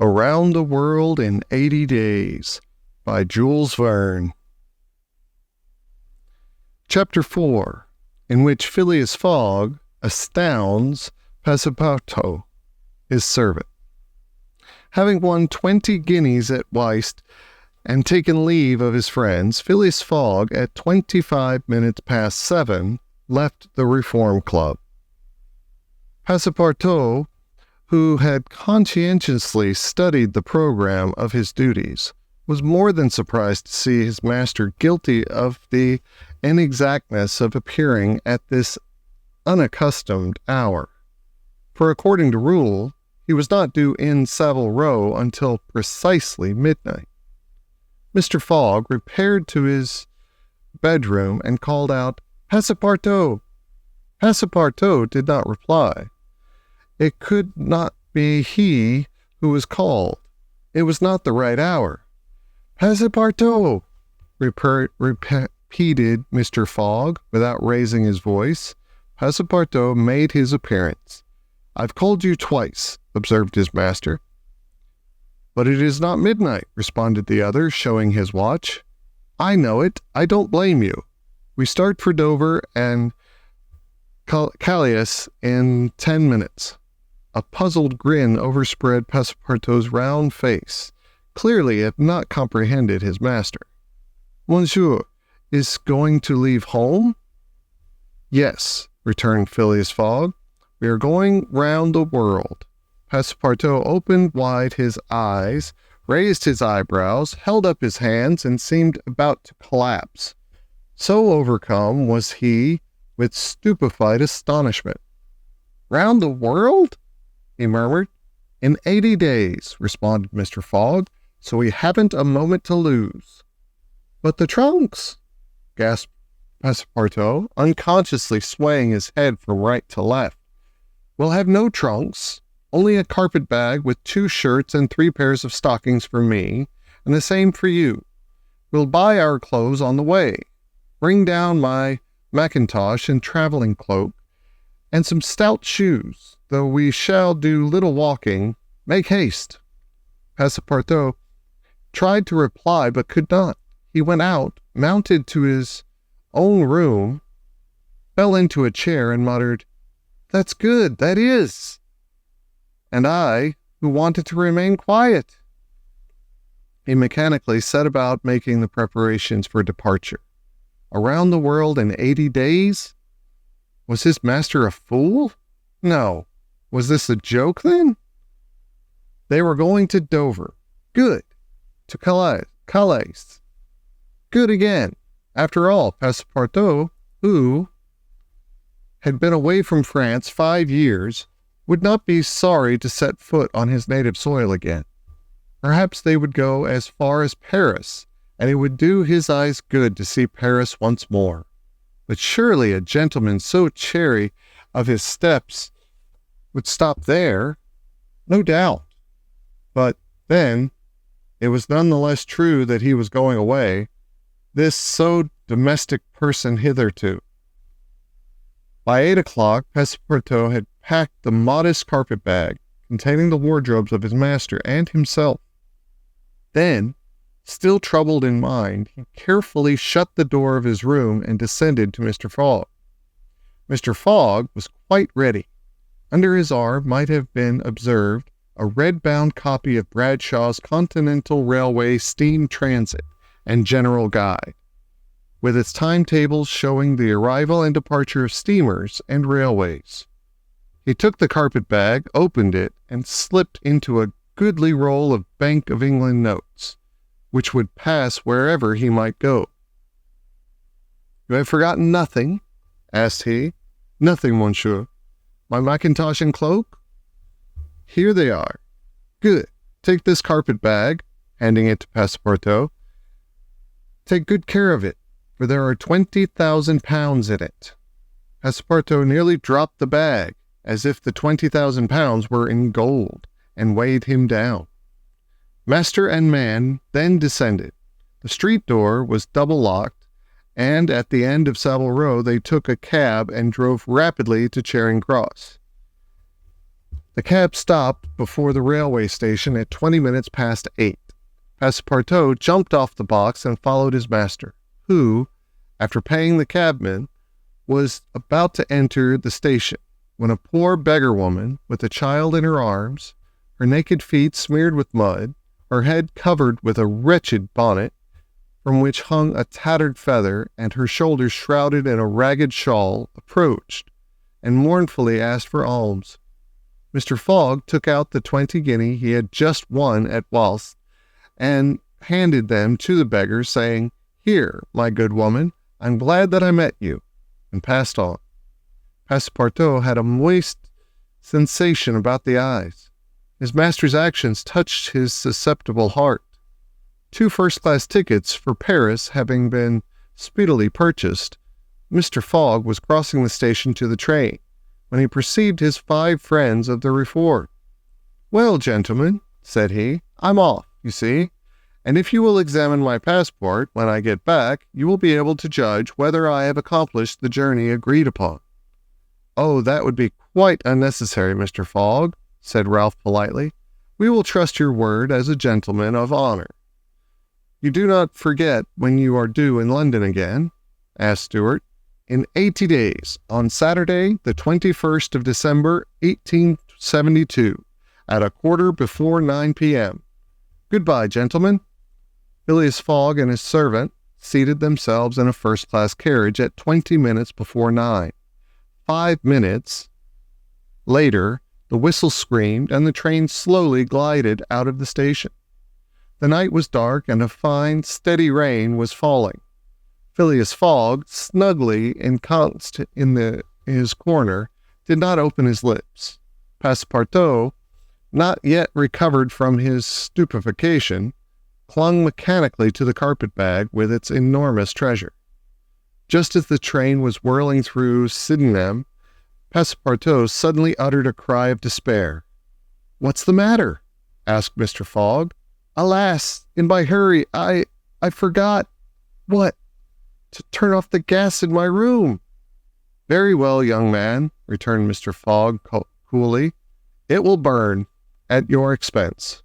Around the World in 80 Days by Jules Verne. Chapter 4, in which Phileas Fogg astounds Passepartout, his servant. Having won 20 guineas at whist and taken leave of his friends, Phileas Fogg, at 25 minutes past 7, left the Reform Club. Passepartout, who had conscientiously studied the program of his duties, was more than surprised to see his master guilty of the inexactness of appearing at this unaccustomed hour. For according to rule, he was not due in Savile Row until precisely midnight. Mr. Fogg repaired to his bedroom and called out, "Passepartout!" Passepartout did not reply. It could not be he who was called. It was not the right hour. "Passepartout!" repeated Mr. Fogg, without raising his voice. Passepartout made his appearance. "I've called you twice," observed his master. "But it is not midnight," responded the other, showing his watch. "I know it. I don't blame you. We start for Dover and Calais in 10 minutes. A puzzled grin overspread Passepartout's round face. Clearly, he had not comprehended his master. "Monsieur is going to leave home?" "Yes," returned Phileas Fogg. "We are going round the world." Passepartout opened wide his eyes, raised his eyebrows, held up his hands, and seemed about to collapse. So overcome was he with stupefied astonishment. "Round the world?" he murmured. "In 80 days," responded Mr. Fogg, "so we haven't a moment to lose." "But the trunks?" gasped Passepartout, unconsciously swaying his head from right to left. "We'll have no trunks, only a carpet bag with 2 shirts and 3 pairs of stockings for me, and the same for you. We'll buy our clothes on the way. Bring down my mackintosh and traveling cloak, and some stout shoes, though we shall do little walking. Make haste." Passepartout tried to reply, but could not. He went out, mounted to his own room, fell into a chair, and muttered, "That's good, that is. And I, who wanted to remain quiet." He mechanically set about making the preparations for departure. Around the world in 80 days? Was his master a fool? No. Was this a joke, then? They were going to Dover. Good. To Calais. Good again. After all, Passepartout, who had been away from France 5 years, would not be sorry to set foot on his native soil again. Perhaps they would go as far as Paris, and it would do his eyes good to see Paris once more. But surely a gentleman so chary of his steps would stop there. No doubt. But then, it was none the less true that he was going away, this so domestic person hitherto. By 8 o'clock, Passepartout had packed the modest carpet bag containing the wardrobes of his master and himself. Then, still troubled in mind, he carefully shut the door of his room and descended to Mr. Fogg. Mr. Fogg was quite ready. Under his arm might have been observed a red-bound copy of Bradshaw's Continental Railway Steam Transit and General Guide, with its timetables showing the arrival and departure of steamers and railways. He took the carpet bag, opened it, and slipped into a goodly roll of Bank of England notes, which would pass wherever he might go. "You have forgotten nothing?" asked he. "Nothing, monsieur." "My mackintosh and cloak?" "Here they are." "Good. Take this carpet bag," handing it to Passepartout. "Take good care of it, for there are 20,000 pounds in it." Passepartout nearly dropped the bag, as if the 20,000 pounds were in gold, and weighed him down. Master and man then descended. The street door was double locked, and at the end of Savile Row they took a cab and drove rapidly to Charing Cross. The cab stopped before the railway station at 20 minutes past 8. Passepartout jumped off the box and followed his master, who, after paying the cabman, was about to enter the station when a poor beggar woman, with a child in her arms, her naked feet smeared with mud, her head covered with a wretched bonnet, from which hung a tattered feather, and her shoulders shrouded in a ragged shawl, approached, and mournfully asked for alms. Mr. Fogg took out the 20 guineas he had just won at whist, and handed them to the beggar, saying, "Here, my good woman, I'm glad that I met you," and passed on. Passepartout had a moist sensation about the eyes. His master's actions touched his susceptible heart. 2 first-class tickets for Paris having been speedily purchased, Mr. Fogg was crossing the station to the train, when he perceived his 5 friends of the Reform. "Well, gentlemen," said he, "I'm off, you see, and if you will examine my passport when I get back, you will be able to judge whether I have accomplished the journey agreed upon." "Oh, that would be quite unnecessary, Mr. Fogg," said Ralph politely. "We will trust your word as a gentleman of honor." "You do not forget when you are due in London again?" asked Stewart. "In 80 days, on Saturday, the 21st of December, 1872, at 9:15 p.m. Goodbye, gentlemen." Phileas Fogg and his servant seated themselves in a first-class carriage at 20 minutes before 9. 5 minutes later, the whistle screamed, and the train slowly glided out of the station. The night was dark, and a fine, steady rain was falling. Phileas Fogg, snugly ensconced in his corner, did not open his lips. Passepartout, not yet recovered from his stupefaction, clung mechanically to the carpet-bag with its enormous treasure. Just as the train was whirling through Sydenham, Passepartout suddenly uttered a cry of despair. "What's the matter?" asked Mr. Fogg. "Alas, in my hurry, I forgot—" "What?" "To turn off the gas in my room." "Very well, young man," returned Mr. Fogg coolly. "It will burn, at your expense."